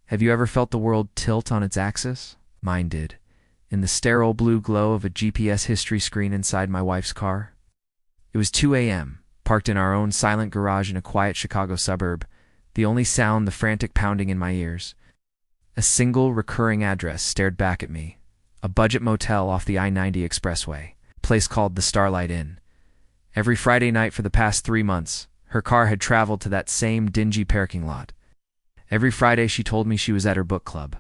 Have you ever felt the world tilt on its axis? Mine did, in the sterile blue glow of a GPS history screen inside my wife's car. It was 2 a.m., parked in our own silent garage in a quiet Chicago suburb, the only sound the frantic pounding in my ears. A single recurring address stared back at me, a budget motel off the I-90 expressway, a place called the Starlight Inn. Every Friday night for the past 3 months, her car had traveled to that same dingy parking lot. Every Friday she told me she was at her book club.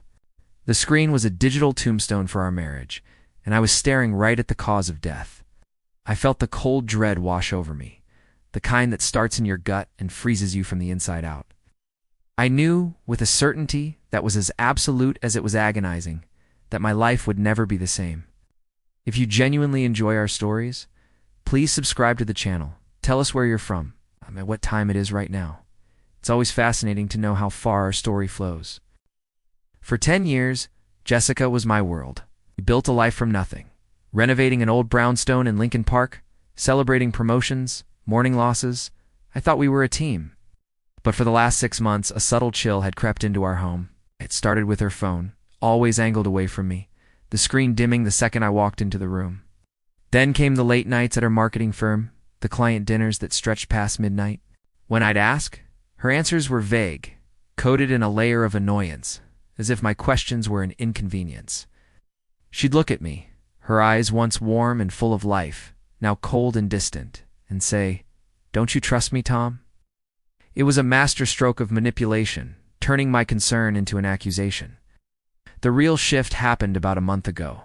The screen was a digital tombstone for our marriage, and I was staring right at the cause of death. I felt the cold dread wash over me, the kind that starts in your gut and freezes you from the inside out. I knew, with a certainty that was as absolute as it was agonizing, that my life would never be the same. If you genuinely enjoy our stories, please subscribe to the channel. Tell us where you're from, and what time it is right now. It's always fascinating to know how far our story flows. For 10 years, Jessica was my world. We built a life from nothing, renovating an old brownstone in Lincoln Park, celebrating promotions, mourning losses. I thought we were a team. But for the last 6 months, a subtle chill had crept into our home. It started with her phone, always angled away from me, the screen dimming the second I walked into the room. Then came the late nights at her marketing firm, the client dinners that stretched past midnight. When I'd ask, her answers were vague, coated in a layer of annoyance, as if my questions were an inconvenience. She'd look at me, her eyes once warm and full of life, now cold and distant, and say, "Don't you trust me, Tom?" It was a masterstroke of manipulation, turning my concern into an accusation. The real shift happened about a month ago.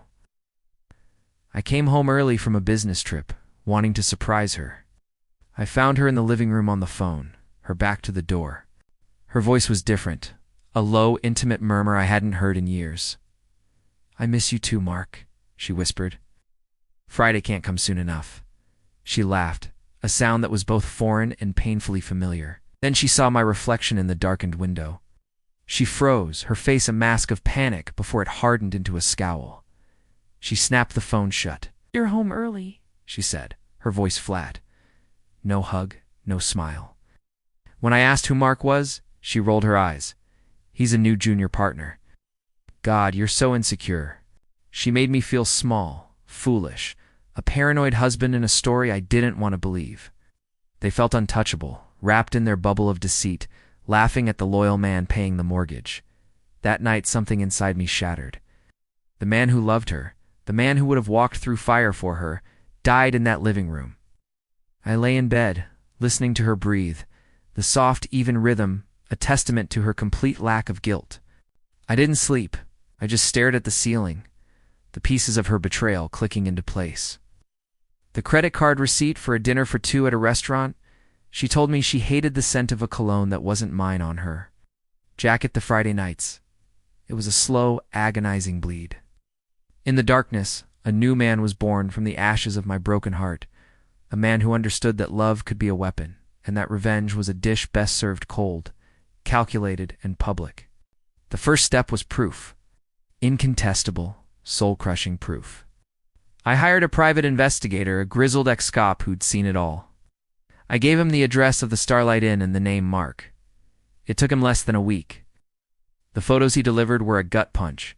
I came home early from a business trip, wanting to surprise her. I found her in the living room on the phone, her back to the door. Her voice was different, a low, intimate murmur I hadn't heard in years. "I miss you too, Mark," she whispered. "Friday can't come soon enough." She laughed, a sound that was both foreign and painfully familiar. Then she saw my reflection in the darkened window. She froze, her face a mask of panic before it hardened into a scowl. She snapped the phone shut. "You're home early," she said, her voice flat. No hug, no smile. When I asked who Mark was, she rolled her eyes. "He's a new junior partner." God, you're so insecure. She made me feel small, foolish, a paranoid husband in a story I didn't want to believe. They felt untouchable, wrapped in their bubble of deceit, laughing at the loyal man paying the mortgage. That night something inside me shattered. The man who loved her, the man who would have walked through fire for her, died in that living room. I lay in bed, listening to her breathe, the soft, even rhythm, a testament to her complete lack of guilt. I didn't sleep. I just stared at the ceiling, the pieces of her betrayal clicking into place. The credit card receipt for a dinner for 2 at a restaurant. She told me she hated the scent of a cologne that wasn't mine on her. Jacket the Friday nights. It was a slow, agonizing bleed. In the darkness, a new man was born from the ashes of my broken heart, a man who understood that love could be a weapon, and that revenge was a dish best served cold, calculated and public. The first step was proof. Incontestable, soul-crushing proof. I hired a private investigator, a grizzled ex-cop who'd seen it all. I gave him the address of the Starlight Inn and the name Mark. It took him less than a week. The photos he delivered were a gut punch.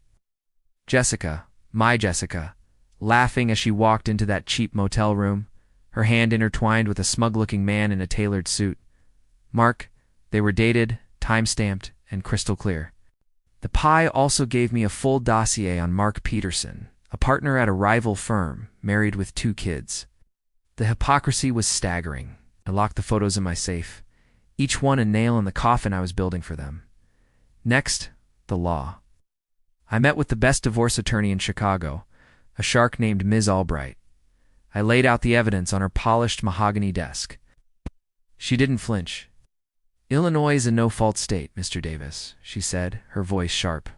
Jessica, my Jessica, laughing as she walked into that cheap motel room, her hand intertwined with a smug-looking man in a tailored suit. Mark, they were dated, time-stamped, and crystal clear. The pie also gave me a full dossier on Mark Peterson, a partner at a rival firm, married with 2 kids. The hypocrisy was staggering. I locked the photos in my safe, each one a nail in the coffin I was building for them. Next, the law. I met with the best divorce attorney in Chicago, a shark named Ms. Albright. I laid out the evidence on her polished mahogany desk. She didn't flinch. "Illinois is a no-fault state, Mr. Davis," she said, her voice sharp.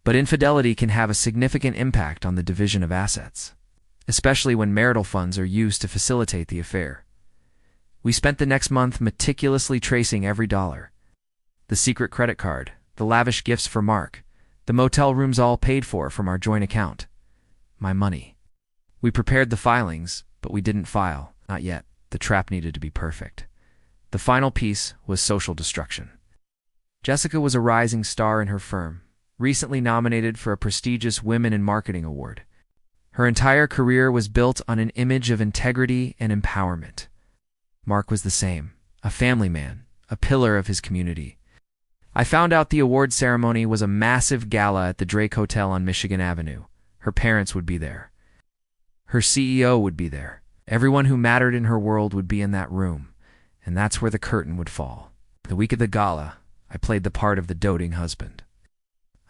"But infidelity can have a significant impact on the division of assets, especially when marital funds are used to facilitate the affair." We spent the next month meticulously tracing every dollar. The secret credit card, the lavish gifts for Mark, the motel rooms all paid for from our joint account. My money. We prepared the filings, but we didn't file. Not yet. The trap needed to be perfect. The final piece was social destruction. Jessica was a rising star in her firm, recently nominated for a prestigious Women in Marketing award. Her entire career was built on an image of integrity and empowerment. Mark was the same, a family man, a pillar of his community. I found out the award ceremony was a massive gala at the Drake Hotel on Michigan Avenue. Her parents would be there. Her CEO would be there. Everyone who mattered in her world would be in that room, and that's where the curtain would fall. The week of the gala, I played the part of the doting husband.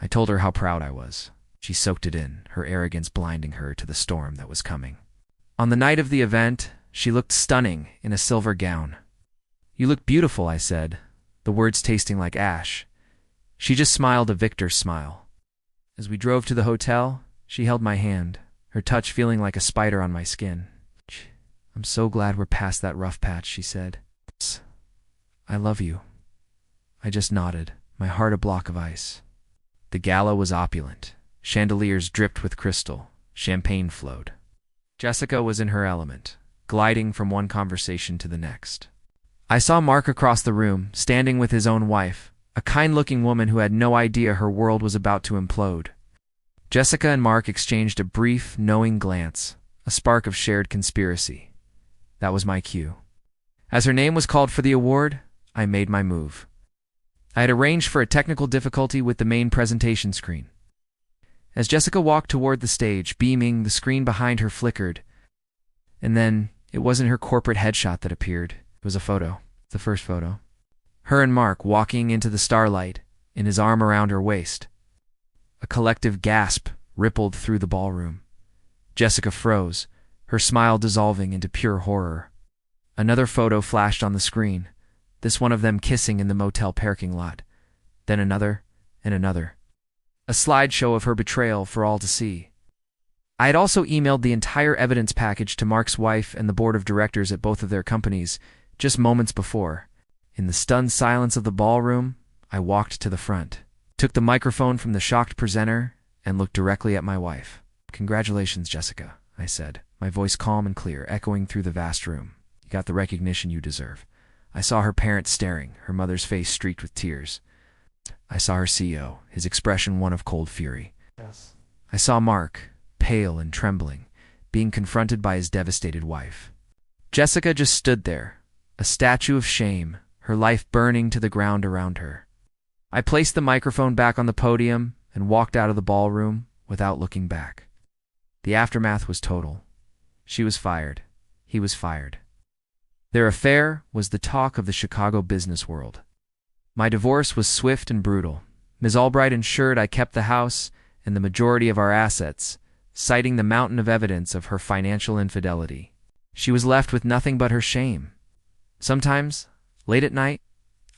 I told her how proud I was. She soaked it in, her arrogance blinding her to the storm that was coming. On the night of the event, she looked stunning in a silver gown. "You look beautiful," I said, the words tasting like ash. She just smiled a victor's smile. As we drove to the hotel, she held my hand, her touch feeling like a spider on my skin. "I'm so glad we're past that rough patch," she said. "I love you." I just nodded, my heart a block of ice. The gala was opulent. Chandeliers dripped with crystal. Champagne flowed. Jessica was in her element, gliding from one conversation to the next. I saw Mark across the room, standing with his own wife, a kind-looking woman who had no idea her world was about to implode. Jessica and Mark exchanged a brief, knowing glance, a spark of shared conspiracy. That was my cue. As her name was called for the award, I made my move. I had arranged for a technical difficulty with the main presentation screen. As Jessica walked toward the stage, beaming, the screen behind her flickered. And then, it wasn't her corporate headshot that appeared. It was a photo, the first photo. Her and Mark walking into the starlight, in his arm around her waist. A collective gasp rippled through the ballroom. Jessica froze, her smile dissolving into pure horror. Another photo flashed on the screen, this one of them kissing in the motel parking lot. Then another, and another. A slideshow of her betrayal for all to see. I had also emailed the entire evidence package to Mark's wife and the board of directors at both of their companies, just moments before. In the stunned silence of the ballroom, I walked to the front, took the microphone from the shocked presenter, and looked directly at my wife. "Congratulations, Jessica," I said, my voice calm and clear, echoing through the vast room. "You got the recognition you deserve." I saw her parents staring, her mother's face streaked with tears. I saw her CEO, his expression one of cold fury. Yes. I saw Mark, pale and trembling, being confronted by his devastated wife. Jessica just stood there, a statue of shame, her life burning to the ground around her. I placed the microphone back on the podium and walked out of the ballroom without looking back. The aftermath was total. She was fired. He was fired. Their affair was the talk of the Chicago business world. My divorce was swift and brutal. Ms. Albright ensured I kept the house and the majority of our assets, citing the mountain of evidence of her financial infidelity. She was left with nothing but her shame. Sometimes, late at night,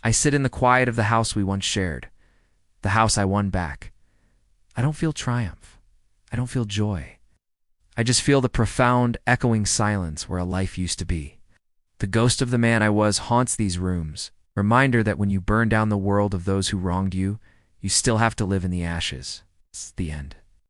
I sit in the quiet of the house we once shared, the house I won back. I don't feel triumph. I don't feel joy. I just feel the profound, echoing silence where a life used to be. The ghost of the man I was haunts these rooms, reminder that when you burn down the world of those who wronged you, you still have to live in the ashes. It's the end.